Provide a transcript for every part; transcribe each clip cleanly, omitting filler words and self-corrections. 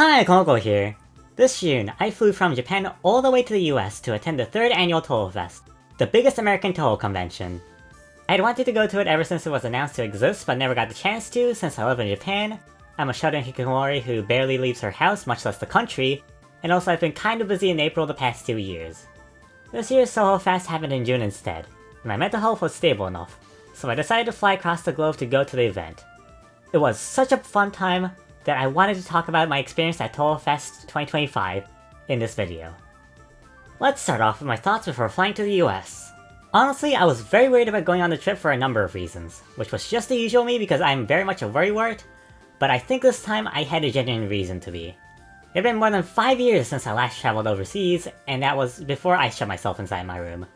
Hi, Kanonical here. This June, I flew from Japan all the way to the US to attend the 3rd annual Touhou Fest, the biggest American Touhou convention. I'd wanted to go to it ever since it was announced to exist, but never got the chance to since I live in Japan. I'm a shut-in hikikomori who barely leaves her house, much less the country, and also I've been kinda busy in April the past 2 years. This year's Touhou Fest happened in June instead, and my mental health was stable enough, so I decided to fly across the globe to go to the event. It was such a fun time that I wanted to talk about my experience at Touhou Fest 2025 in this video. Let's start off with my thoughts before flying to the US. Honestly, I was very worried about going on the trip for a number of reasons, which was just the usual me because I'm very much a worrywart, but I think this time I had a genuine reason to be. It had been more than 5 years since I last traveled overseas, and that was before I shut myself inside my room.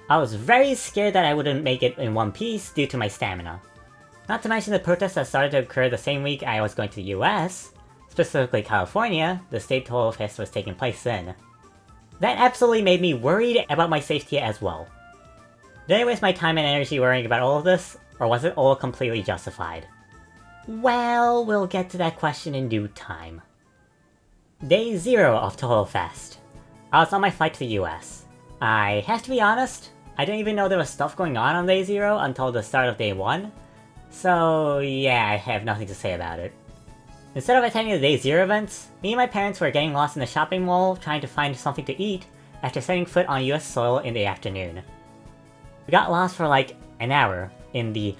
I was very scared that I wouldn't make it in one piece due to my stamina. Not to mention the protests that started to occur the same week I was going to the US, specifically California, the state Touhou Fest was taking place in. That absolutely made me worried about my safety as well. Did I waste my time and energy worrying about all of this, or was it all completely justified? Well, we'll get to that question in due time. Day 0 of Touhou Fest. I was on my flight to the US. I have to be honest, I didn't even know there was stuff going on Day 0 until the start of Day 1. So yeah, I have nothing to say about it. Instead of attending the Day 0 events, me and my parents were getting lost in the shopping mall trying to find something to eat after setting foot on US soil in the afternoon. We got lost for like an hour in the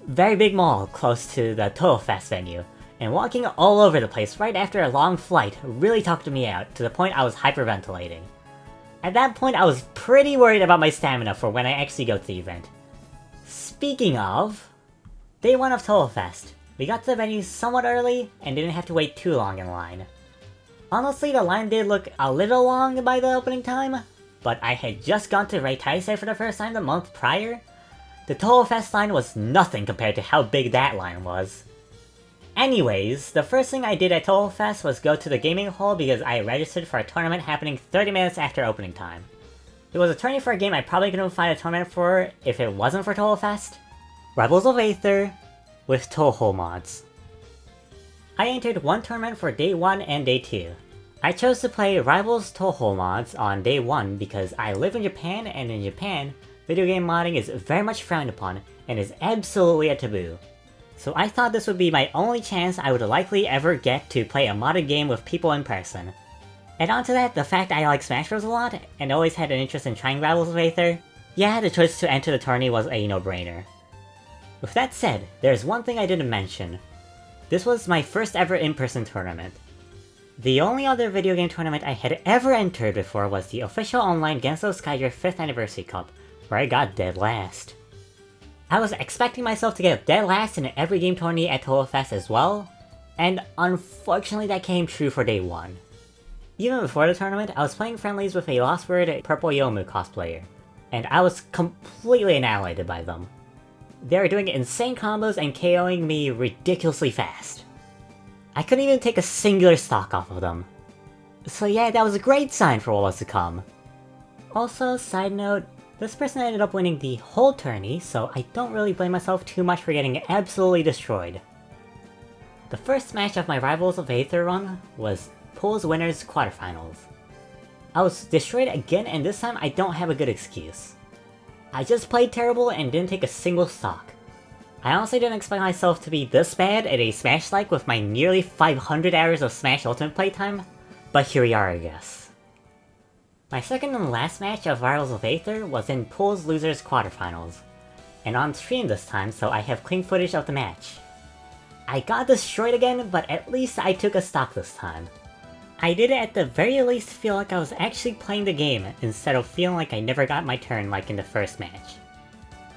very big mall close to the Touhou Fest venue, and walking all over the place right after a long flight really talked me out to the point I was hyperventilating. At that point I was pretty worried about my stamina for when I actually go to the event. Speaking of, Day 1 of Touhou Fest. We got to the venue somewhat early and didn't have to wait too long in line. Honestly, the line did look a little long by the opening time, but I had just gone to Taisei for the first time the month prior. The Touhou Fest line was nothing compared to how big that line was. Anyways, the first thing I did at Touhou Fest was go to the gaming hall because I registered for a tournament happening 30 minutes after opening time. It was a tourney for a game I probably couldn't find a tournament for if it wasn't for Touhou Fest. Rivals of Aether with Touhou mods. I entered one tournament for Day 1 and Day 2. I chose to play Rivals Touhou mods on Day 1 because I live in Japan, and in Japan, video game modding is very much frowned upon and is absolutely a taboo. So I thought this would be my only chance I would likely ever get to play a modded game with people in person. Add on to that the fact I like Smash Bros a lot and always had an interest in trying Rivals of Aether, yeah, the choice to enter the tourney was a no-brainer. With that said, there's one thing I didn't mention. This was my first ever in-person tournament. The only other video game tournament I had ever entered before was the official online Genso Skydrift 5th Anniversary Cup, where I got dead last. I was expecting myself to get dead last in every game tourney at Touhou Fest as well, and unfortunately that came true for Day 1. Even before the tournament, I was playing friendlies with a Lost Word Purple Yomu cosplayer, and I was completely annihilated by them. They were doing insane combos and KOing me ridiculously fast. I couldn't even take a singular stock off of them. So yeah, that was a great sign for what was to come. Also, side note, this person ended up winning the whole tourney, so I don't really blame myself too much for getting absolutely destroyed. The first match of my Rivals of Aether run was Pool's Winners Quarterfinals. I was destroyed again, and this time I don't have a good excuse. I just played terrible and didn't take a single stock. I honestly didn't expect myself to be this bad at a Smash-like with my nearly 500 hours of Smash Ultimate playtime, but here we are, I guess. My second and last match of Rivals of Aether was in Pool's Losers Quarterfinals, and on stream this time, so I have clean footage of the match. I got destroyed again, but at least I took a stock this time. I did at the very least feel like I was actually playing the game, instead of feeling like I never got my turn like in the first match.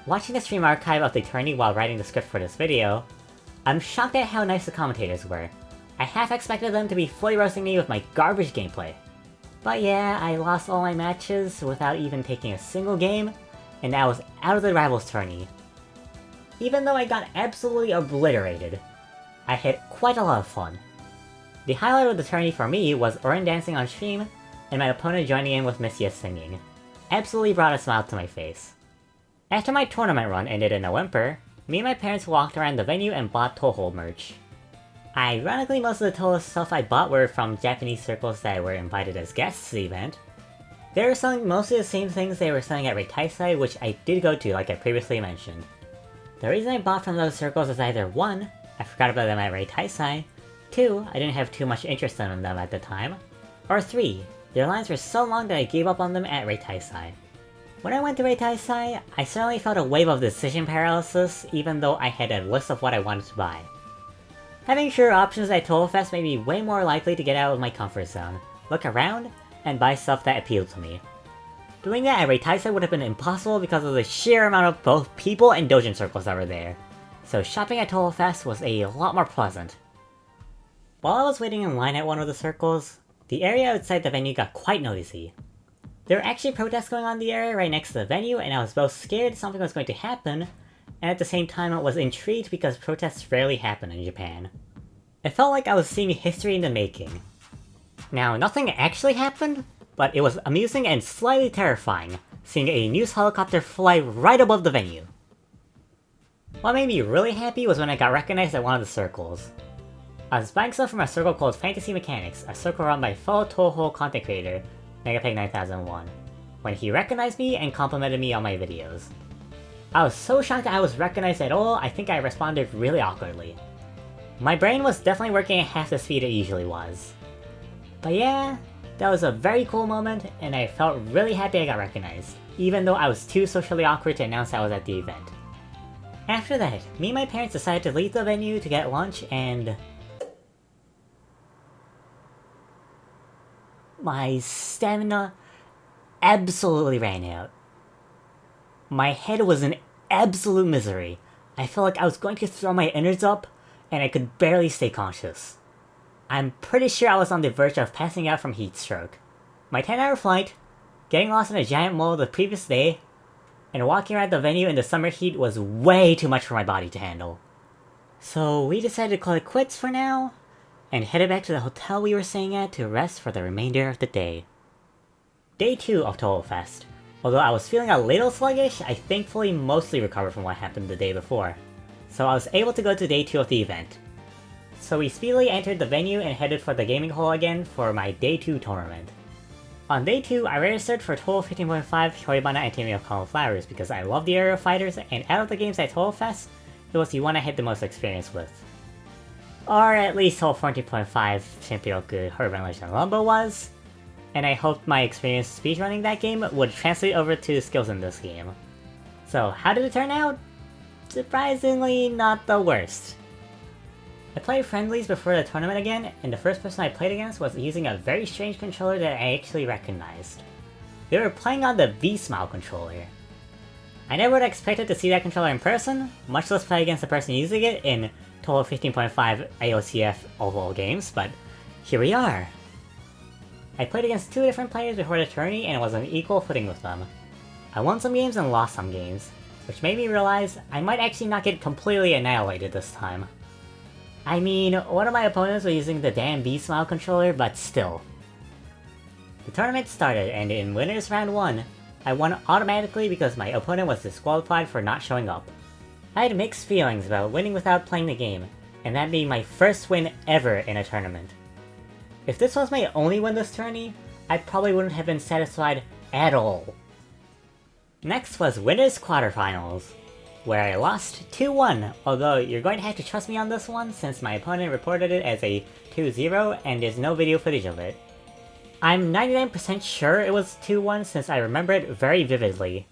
Watching the stream archive of the tourney while writing the script for this video, I'm shocked at how nice the commentators were. I half expected them to be fully roasting me with my garbage gameplay. But yeah, I lost all my matches without even taking a single game, and I was out of the Rivals tourney. Even though I got absolutely obliterated, I had quite a lot of fun. The highlight of the tourney for me was Orin dancing on stream, and my opponent joining in with Misjudged singing. Absolutely brought a smile to my face. After my tournament run ended in a whimper, me and my parents walked around the venue and bought Touhou merch. Ironically, most of the Touhou stuff I bought were from Japanese circles that were invited as guests to the event. They were selling mostly the same things they were selling at Reitaisai, which I did go to, like I previously mentioned. The reason I bought from those circles is either 1, I forgot about them at Reitaisai, 2, I didn't have too much interest in them at the time, or 3, their lines were so long that I gave up on them at Reitaisai. When I went to Reitaisai, I certainly felt a wave of decision paralysis, even though I had a list of what I wanted to buy. Having fewer options at Touhou Fest made me way more likely to get out of my comfort zone, look around, and buy stuff that appealed to me. Doing that at Reitaisai would have been impossible because of the sheer amount of both people and doujin circles that were there, so shopping at Touhou Fest was a lot more pleasant. While I was waiting in line at one of the circles, the area outside the venue got quite noisy. There were actually protests going on in the area right next to the venue, and I was both scared something was going to happen, and at the same time I was intrigued because protests rarely happen in Japan. It felt like I was seeing history in the making. Now, nothing actually happened, but it was amusing and slightly terrifying, seeing a news helicopter fly right above the venue. What made me really happy was when I got recognized at one of the circles. I was buying stuff from a circle called Fantasy Mechanics, a circle run by fellow Touhou content creator, Megapeg9001, when he recognized me and complimented me on my videos. I was so shocked that I was recognized at all, I think I responded really awkwardly. My brain was definitely working at half the speed it usually was. But yeah, that was a very cool moment, and I felt really happy I got recognized, even though I was too socially awkward to announce I was at the event. After that, me and my parents decided to leave the venue to get lunch, and my stamina absolutely ran out. My head was in absolute misery. I felt like I was going to throw my innards up, and I could barely stay conscious. I'm pretty sure I was on the verge of passing out from heat stroke. My 10-hour flight, getting lost in a giant mole the previous day, and walking around the venue in the summer heat was way too much for my body to handle. So we decided to call it quits for now, and headed back to the hotel we were staying at to rest for the remainder of the day. Day 2 of Touhou Fest. Although I was feeling a little sluggish, I thankfully mostly recovered from what happened the day before, so I was able to go to Day 2 of the event. So we speedily entered the venue and headed for the gaming hall again for my Day 2 tournament. On Day 2, I registered for Touhou 15.5 Choibana and Taming of Cauliflowers because I love the aerial fighters, and out of the games at Touhou Fest, it was the one I had the most experience with. Or at least Touhou 14.5 Shimpioku Urban Legend Lumbo was, and I hoped my experience speedrunning that game would translate over to skills in this game. So how did it turn out? Surprisingly, not the worst. I played friendlies before the tournament again, and the first person I played against was using a very strange controller that I actually recognized. They were playing on the V-Smile controller. I never would have expected to see that controller in person, much less play against the person using it in Touhou 15.5 AOCF overall games, but here we are. I played against 2 different players before the tourney and was on equal footing with them. I won some games and lost some games, which made me realize I might actually not get completely annihilated this time. I mean, one of my opponents was using the damn V-Smile controller, but still. The tournament started, and in Winners Round 1, I won automatically because my opponent was disqualified for not showing up. I had mixed feelings about winning without playing the game, and that being my first win ever in a tournament. If this was my only win this tourney, I probably wouldn't have been satisfied at all. Next was Winners Quarterfinals, where I lost 2-1, although you're going to have to trust me on this one since my opponent reported it as a 2-0 and there's no video footage of it. I'm 99% sure it was 2-1 since I remember it very vividly.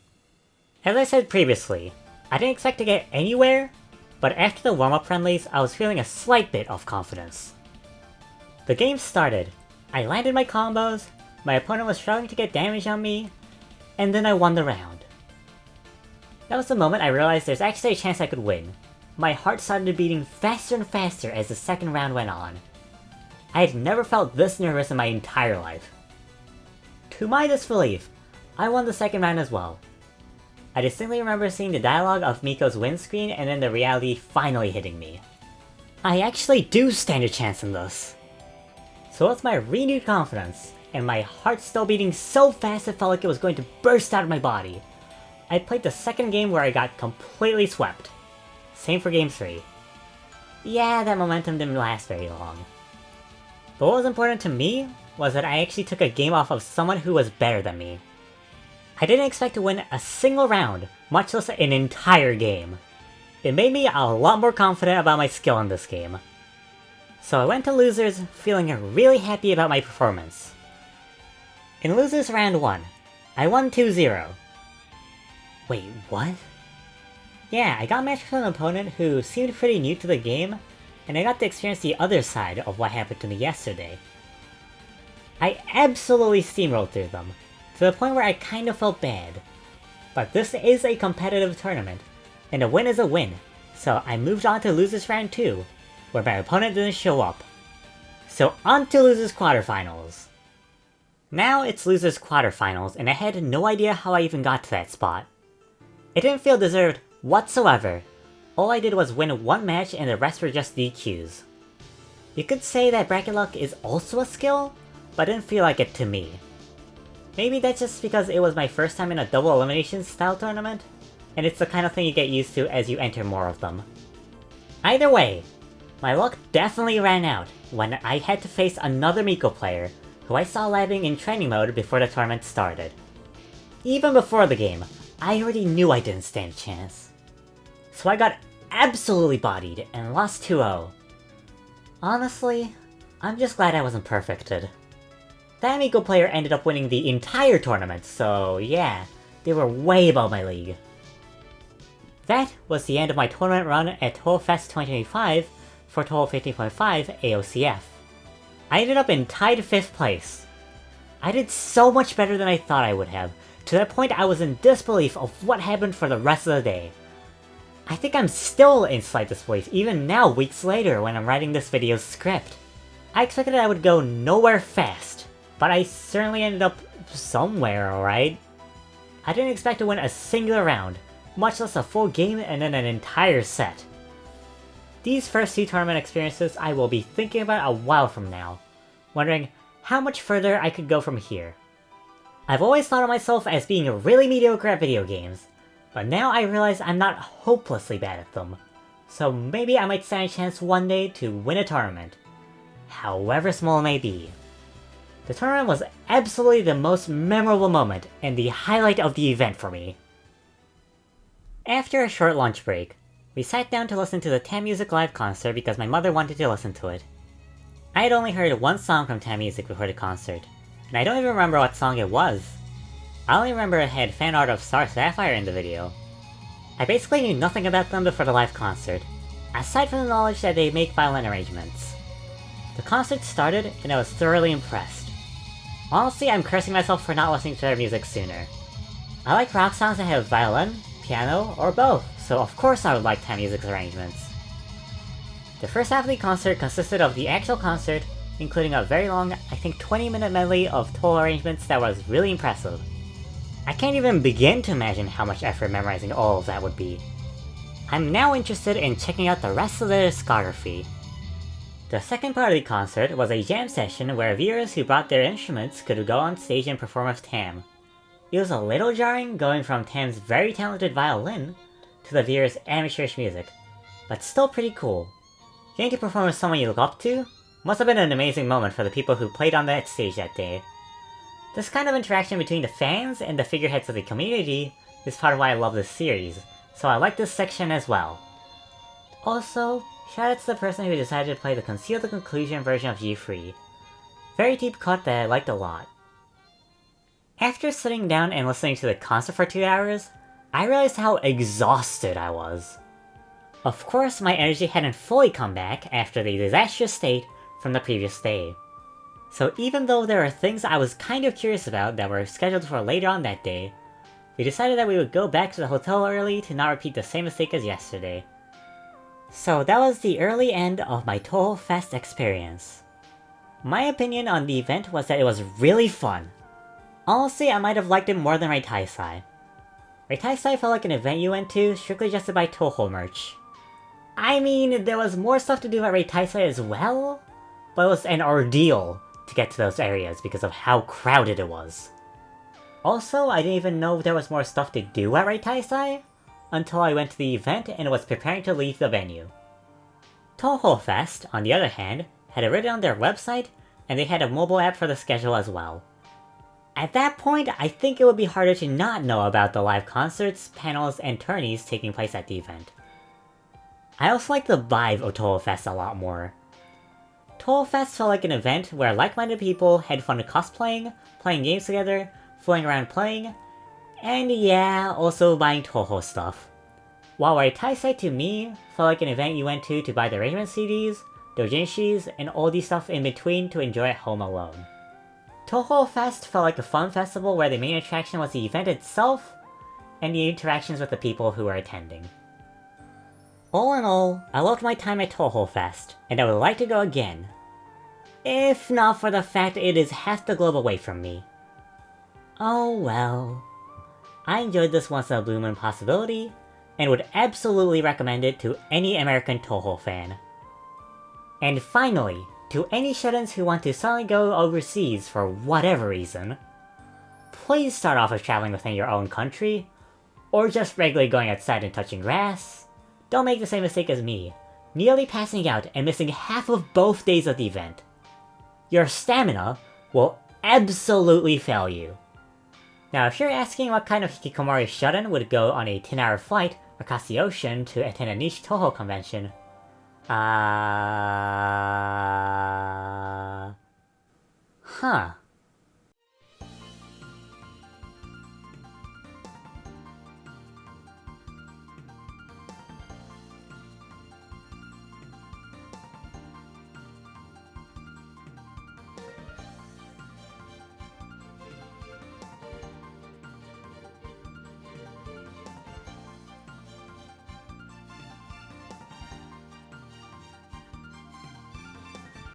As I said previously, I didn't expect to get anywhere, but after the warm-up friendlies, I was feeling a slight bit of confidence. The game started, I landed my combos, my opponent was struggling to get damage on me, and then I won the round. That was the moment I realized there's actually a chance I could win. My heart started beating faster and faster as the second round went on. I had never felt this nervous in my entire life. To my disbelief, I won the second round as well. I distinctly remember seeing the dialogue of Miko's win screen and then the reality finally hitting me. I actually do stand a chance in this! So with my renewed confidence, and my heart still beating so fast it felt like it was going to burst out of my body, I played the second game where I got completely swept. Same for game 3. yeah, that momentum didn't last very long. But what was important to me was that I actually took a game off of someone who was better than me. I didn't expect to win a single round, much less an entire game. It made me a lot more confident about my skill in this game. So I went to Losers feeling really happy about my performance. In Losers Round 1, I won 2-0. Wait, what? Yeah, I got matched with an opponent who seemed pretty new to the game, and I got to experience the other side of what happened to me yesterday. I absolutely steamrolled through them, to the point where I kind of felt bad. But this is a competitive tournament, and a win is a win, so I moved on to Losers Round 2, where my opponent didn't show up. So on to Losers Quarterfinals. Now it's Losers Quarterfinals, and I had no idea how I even got to that spot. It didn't feel deserved whatsoever. All I did was win one match and the rest were just DQs. You could say that bracket luck is also a skill, but it didn't feel like it to me. Maybe that's just because it was my first time in a double elimination style tournament, and it's the kind of thing you get used to as you enter more of them. Either way, my luck definitely ran out when I had to face another Miko player who I saw labbing in training mode before the tournament started. Even before the game, I already knew I didn't stand a chance. So I got absolutely bodied and lost 2-0. Honestly, I'm just glad I wasn't perfected. That Miko player ended up winning the entire tournament, so yeah, they were way above my league. That was the end of my tournament run at Touhou Fest 2025 for Touhou 15.5 AOCF. I ended up in tied 5th place. I did so much better than I thought I would have, to that point I was in disbelief of what happened for the rest of the day. I think I'm still in slight disbelief even now weeks later when I'm writing this video's script. I expected I would go nowhere fast, but I certainly ended up somewhere, alright? I didn't expect to win a singular round, much less a full game and then an entire set. These first 2 tournament experiences I will be thinking about a while from now, wondering how much further I could go from here. I've always thought of myself as being really mediocre at video games, but now I realize I'm not hopelessly bad at them, so maybe I might stand a chance one day to win a tournament, however small it may be. The tournament was absolutely the most memorable moment and the highlight of the event for me. After a short lunch break, we sat down to listen to the Tam Music live concert because my mother wanted to listen to it. I had only heard one song from Tam Music before the concert, and I don't even remember what song it was. I only remember it had fan art of Star Sapphire in the video. I basically knew nothing about them before the live concert, aside from the knowledge that they make violin arrangements. The concert started, and I was thoroughly impressed. Honestly, I'm cursing myself for not listening to their music sooner. I like rock songs that have violin, piano, or both, so of course I would like Tam Music's arrangements. The first half of the concert consisted of the actual concert, including a very long, I think 20-minute medley of Touhou arrangements that was really impressive. I can't even begin to imagine how much effort memorizing all of that would be. I'm now interested in checking out the rest of their discography. The second part of the concert was a jam session where viewers who brought their instruments could go on stage and perform with Tam. It was a little jarring going from Tam's very talented violin to the viewers' amateurish music, but still pretty cool. Getting to perform with someone you look up to must have been an amazing moment for the people who played on that stage that day. This kind of interaction between the fans and the figureheads of the community is part of why I love this series, so I like this section as well. Also, shout out to the person who decided to play the Conceal the Conclusion version of G3. Very deep cut that I liked a lot. After sitting down and listening to the concert for 2 hours, I realized how exhausted I was. Of course, my energy hadn't fully come back after the disastrous state from the previous day. So even though there are things I was kind of curious about that were scheduled for later on that day, we decided that we would go back to the hotel early to not repeat the same mistake as yesterday. So that was the early end of my Touhou Fest experience. My opinion on the event was that it was really fun. Honestly, I might have liked it more than Reitaisai. Reitaisai felt like an event you went to strictly just to buy Touhou merch. I mean, there was more stuff to do at Reitaisai as well, but it was an ordeal to get to those areas because of how crowded it was. Also, I didn't even know there was more stuff to do at Reitaisai until I went to the event and was preparing to leave the venue. Touhou Fest, on the other hand, had it written on their website, and they had a mobile app for the schedule as well. At that point, I think it would be harder to not know about the live concerts, panels, and tourneys taking place at the event. I also like the vibe of Touhou Fest a lot more. Touhou Fest felt like an event where like-minded people had fun cosplaying, playing games together, fooling around playing, and yeah, also buying Touhou stuff. While Taisai to me felt like an event you went to buy the arrangement CDs, doujinshis, and all the stuff in between to enjoy at home alone. Touhou Fest felt like a fun festival where the main attraction was the event itself, and the interactions with the people who were attending. All in all, I loved my time at Touhou Fest, and I would like to go again. If not for the fact that it is half the globe away from me. Oh well. I enjoyed this once-in-a-blue moon possibility, and would absolutely recommend it to any American Touhou fan. And finally, to any shut-ins who want to suddenly go overseas for whatever reason, please start off with traveling within your own country, or just regularly going outside and touching grass. Don't make the same mistake as me, nearly passing out and missing half of both days of the event. Your stamina will absolutely fail you. Now if you're asking what kind of hikikomori shut-in would go on a 10-hour flight across the ocean to attend a niche Touhou convention, huh.